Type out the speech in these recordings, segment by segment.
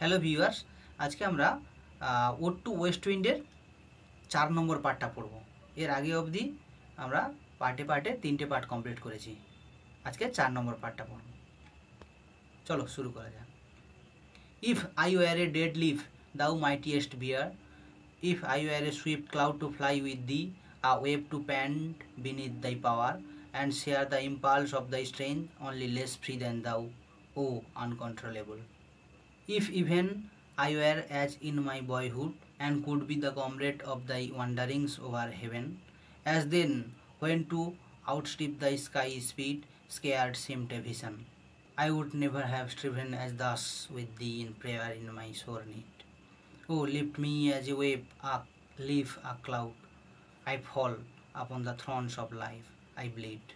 Hello viewers, আজকে আমরা ode to West উইন্ডের 4 নম্বর পার্টটা পড়ব। এর আগে অবধি আমরা পার্টে 3টে পার্ট কমপ্লিট করেছি। আজকে 4 নম্বর পার্টটা পড়ব। চলো শুরু করা যাক। If I were a dead leaf thou mightiest bear, if I were a swift cloud to fly with thee, a wave to pant beneath thy power, and share the impulse of thy strength, only less free than thou, O uncontrollable. If even I were as in my boyhood, and could be the comrade of thy wanderings over heaven, as then when to outstrip thy sky speed scared seemed a vision, I would never have striven as thus with thee in prayer in my sore need. Oh, lift me as a wave, a leaf, a cloud. I fall upon the thorns of life, I bleed.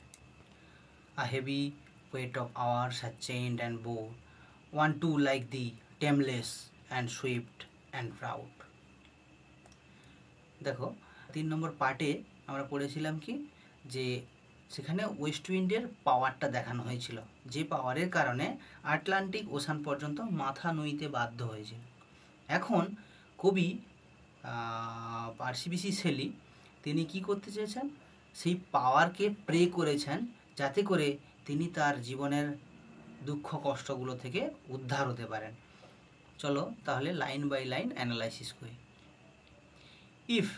A heavy weight of hours hath chained and bore one too like thee, tameless and swift and proud. দেখো 3 নম্বর পার্টে আমরা পড়েছিলাম কি, যে সেখানে West উইন্ডের পাওয়ারটা দেখানো হয়েছিল, যে পাওয়ারের কারণে আটলান্টিক ওশান পর্যন্ত মাথা নুইতে বাধ্য হয়েছিল। এখন কবি পার্সি বিশি শেলি তিনি কি করতে চেয়েছেন, সেই পাওয়ারকে প্রে করেছেন যাতে করে তিনি তার জীবনের দুঃখ কষ্টগুলো থেকে উদ্ধার হতে পারেন। চলো তাহলে লাইন বাই লাইন অ্যানালাইসিস করি। If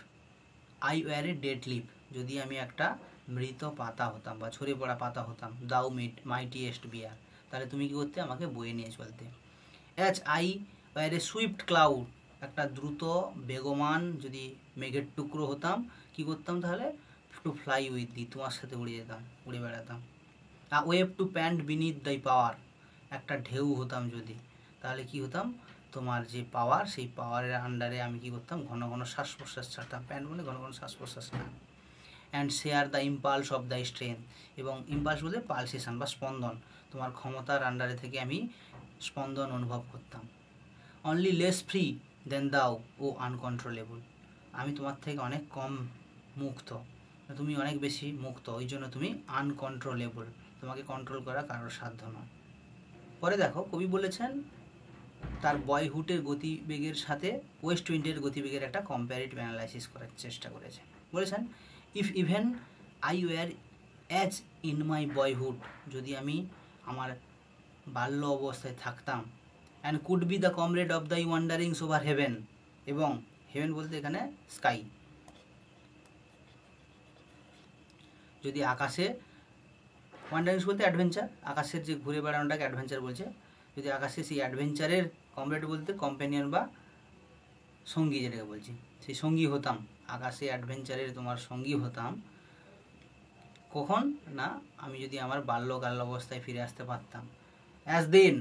I were a dead leaf, যদি আমি একটা মৃত পাতা হতাম বা ছড়ে পড়া পাতা হতাম, দাউ মাইটিয়েস্ট বিয়ার, তাহলে তুমি কি করতে, আমাকে বয়ে নিয়ে চলতে। As I were a swift cloud, একটা দ্রুত বেগমান যদি মেঘের টুকরো হতাম, কি করতাম তাহলে, টু ফ্লাই উইথ দি, তোমার সাথে উড়ে যেতাম, উড়ে বেড়াতাম। আ wave to pant beneath thy পাওয়ার, একটা ঢেউ হতাম যদি, তাহলে কি হতাম, তোমার যে পাওয়ার, সেই পাওয়ারের আন্ডারে আমি কি করতাম, ঘন ঘন শ্বাস প্রশ্বাস ছাড়তাম। প্যান্ট মানে ঘন ঘন শ্বাস প্রশ্বাস না। And share the impulse of the strength, এবং ইম্পালস বলতে পালসেশন বা স্পন্দন, তোমার ক্ষমতার আন্ডারে থেকে আমি স্পন্দন অনুভব করতাম। অনলি লেস ফ্রি দেন দাও, ও আনকন্ট্রোলেবল, আমি তোমার থেকে অনেক কম মুক্ত, তুমি অনেক বেশি মুক্ত, ওই জন্য তুমি আনকন্ট্রোলেবল, তোমাকে কন্ট্রোল করা কারোর সাধ্য নয়। পরে দেখো কবি বলেছেন তার বয়হুডের গতিবেগের সাথে ওয়েস্ট উইন্ডের গতিবেগের একটা কম্প্যারেটিভ অ্যানালাইসিস করার চেষ্টা করেছেন। বলেছেন if even I were as in my boyhood, যদি আমি আমার বাল্য অবস্থায় থাকতাম, and could be the comrade of the wanderings over heaven, এবং হেভেন বলতে এখানে স্কাই, যদি আকাশে, ওয়ান্ডারিংস বলতে অ্যাডভেঞ্চার, আকাশের যে ঘুরে বেড়ানোটাকে অ্যাডভেঞ্চার বলছে, যদি আকাশে সেই অ্যাডভেঞ্চারের কমরেড বলতে কম্প্যানিয়ন বা সঙ্গী যেটাকে বলছি, সেই সঙ্গী হতাম, আকাশে অ্যাডভেঞ্চারের তোমার সঙ্গী হতাম, কখন না, আমি যদি আমার বাল্যকাল অবস্থায় ফিরে আসতে পারতাম। As then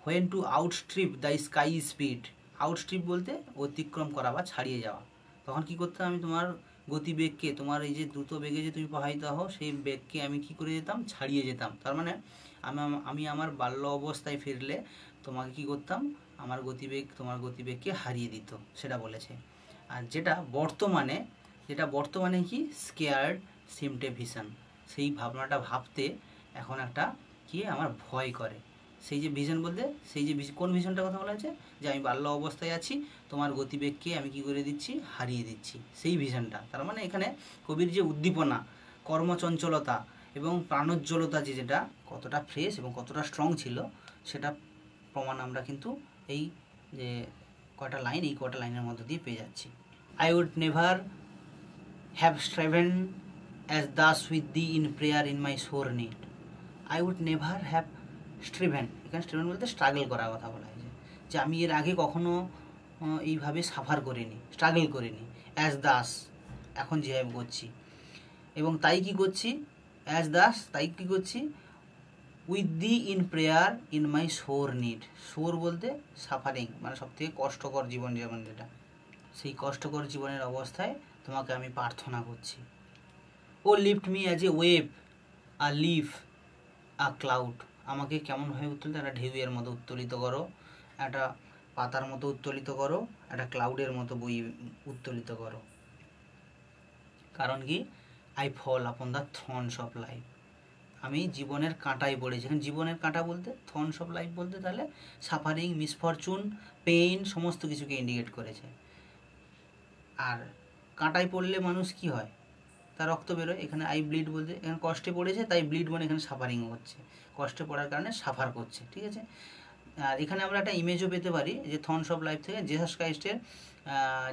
when to outstrip the sky speed, outstrip বলতে অতিক্রম করা বা ছাড়িয়ে যাওয়া, তখন কি করতাম, আমি তোমার গতিবেগকে, তোমার এই যে দ্রুত বেগে যে তুমি প্রবাহিত হও, সেই বেগকে আমি কি করে যেতাম, ছাড়িয়ে যেতাম। তার মানে আমি আমার বাল্য অবস্থায় ফিরলে তোমাকে কি করতাম, আমার গতিবেগ তোমার গতিবেগকে হারিয়ে দিত, সেটা বলেছে। আর যেটা বর্তমানে কি, স্কেয়ার্ড সিমটে ভিশন, সেই ভাবনাটা ভাবতে এখন একটা কি আমার ভয় করে। সেই যে ভিশন বলতে, সেই যে কোন ভিশনটার কথা বলা হয়েছে, যে আমি বাল্য অবস্থায় আছি, তোমার গতিবেগকে আমি কি করে দিচ্ছি, হারিয়ে দিচ্ছি, সেই ভিশনটা। তার মানে এখানে কবির যে উদ্দীপনা, কর্মচঞ্চলতা এবং প্রাণোজ্জ্বলতা, যেটা কতটা ফ্রেশ এবং কতটা স্ট্রং ছিল, সেটা প্রমাণ আমরা কিন্তু এই যে কয়টা লাইনের মধ্যে দিয়ে পেয়ে যাচ্ছি। I would never have striven as thus with thee in prayer in my sore need, I would never have striven, এখানে স্ট্রিভেন বলতে স্ট্রাগল করার কথা বলা হয়েছে, যে আমি এর আগে কখনো এইভাবে সাফার করিনি, স্ট্রাগল করিনি, অ্যাজ দাস, এখন যেভাবে করছি, এবং তাই কি করছি, অ্যাজ দাস, তাই কি করছি, with thee in prayer in my sore need, sore বলতে সাফারিং, মানে সবথেকে কষ্টকর জীবন যেমন যেটা, সেই কষ্টকর জীবনের অবস্থায় তোমাকে আমি প্রার্থনা করছি। O lift me as a wave, a leaf, a cloud, আমাকে কেমনভাবে উত্তোলিত, একটা ঢেউয়ের মতো উত্তোলিত করো, একটা পাতার মতো উত্তোলিত করো, একটা ক্লাউডের মতো উত্তোলিত করো। কারণ কি, I fall upon the Thrones of life, আমি জীবনের কাঁটায় পড়েছি। এখানে জীবনের কাঁটা বলতে থর্নস অফ লাইফ বলতে তাহলে সাফারিং, মিসফরচুন, পেইন সমস্ত কিছুকে ইন্ডিকেট করেছে। আর কাঁটায় পড়লে মানুষ কি হয়, তার রক্ত বেরোয়। এখানে আই ব্লিড বলতে এখানে কষ্টে পড়েছে, তাই ব্লিড মানে এখানে সাফারিংও হচ্ছে, কষ্টে পড়ার কারণে সাফার করছে, ঠিক আছে। আর এখানে আমরা একটা ইমেজও পেতে পারি যে থর্নস অফ লাইফ থেকে জেসাস ক্রাইস্টের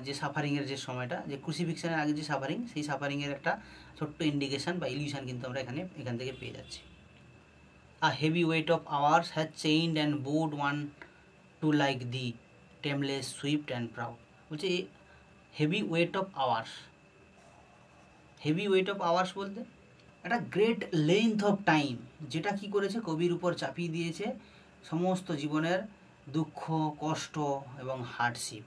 যে সাফারিংয়ের যে সময়টা, যে ক্রুসিফিকশনের আগে যে সাফারিং, সেই সাফারিংয়ের একটা ছোট্ট ইন্ডিকেশন বা ইলিউশন কিন্তু আমরা এখান থেকে পেয়ে যাচ্ছি। A heavy weight of hours has chained and bound one to like thee, tameless, swift and proud. বলছে heavy weight of hours. Heavy weight of hours বলতে একটা গ্রেট লেন্থ অফ টাইম, যেটা কি করেছে কবির উপর চাপিয়ে দিয়েছে সমস্ত জীবনের দুঃখ, কষ্ট এবং হার্ডশিপ।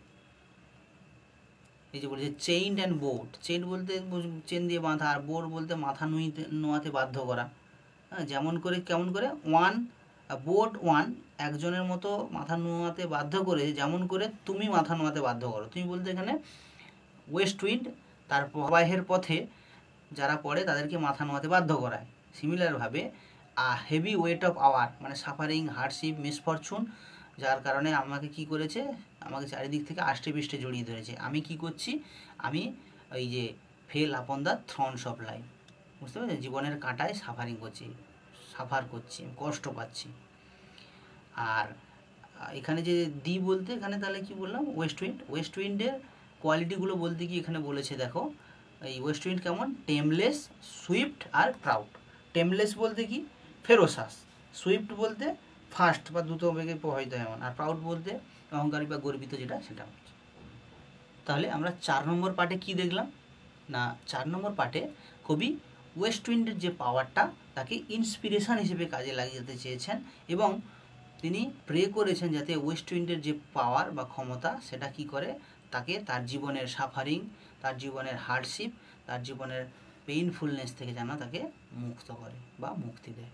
এই যে বলেছে চেইন অ্যান্ড বোর্ড, চেইন বলতে চেন দিয়ে বাঁধা, আর বোর্ড বলতে মাথা নোয়াতে বাধ্য করা। হ্যাঁ, যেমন করে কেমন করে বোর্ড ওয়ান একজনের মতো মাথা নোয়াতে বাধ্য করে, যেমন করে তুমি মাথা নোয়াতে বাধ্য করো। তুমি বলতে এখানে ওয়েস্ট উইন্ড তার প্রবাহের পথে যারা পড়ে তাদেরকে মাথা নোয়াতে বাধ্য করায়। সিমিলারভাবে হেভি ওয়েট অফ আওয়ার মানে সাফারিং, হার্ডশিপ, মিসফরচুন, যার কারণে আমাকে কি করেছে, আমাকে চারিদিক থেকে আষ্টে পৃষ্ঠে জড়িয়ে ধরেছে। আমি কি করছি, আমি ওই যে fail upon the Thrones of life, বুঝতে পারছি, জীবনের কাঁটায় সাফারিং করছি, সাফার করছি, কষ্ট পাচ্ছি। আর এখানে যে দি বলতে এখানে তাহলে কি বললাম, ওয়েস্ট উইন্ড। ওয়েস্ট উইন্ডের কোয়ালিটিগুলো বলতে কি এখানে বলেছে দেখো, এই ওয়েস্ট উইন্ড কেমন, টেমলেস, সুইফট আর প্রাউড। টেমলেস বলতে কি ফেরোসাস, সুইফট বলতে ফাস্ট বা দ্রুত বেগে প্রবাহিত এমন, আর প্রাউড বলতে অহংকারী বা গর্বিত, যেটা সেটা হচ্ছে। তাহলে আমরা 4 নম্বর পার্টে কি দেখলাম না, 4 নম্বর পার্টে কবি ওয়েস্ট উইন্ডের যে পাওয়ারটা তাকে ইন্সপিরেশন হিসেবে কাজে লাগিয়ে চেয়েছেন, এবং তিনি প্রে করেছেন যাতে ওয়েস্ট উইন্ডের যে পাওয়ার বা ক্ষমতা সেটা কি করে, তাকে তার জীবনের সাফারিং, তার জীবনের হার্ডশিপ, তার জীবনের পেইনফুলনেস থেকে যেন তাকে মুক্ত করে বা মুক্তি দেয়।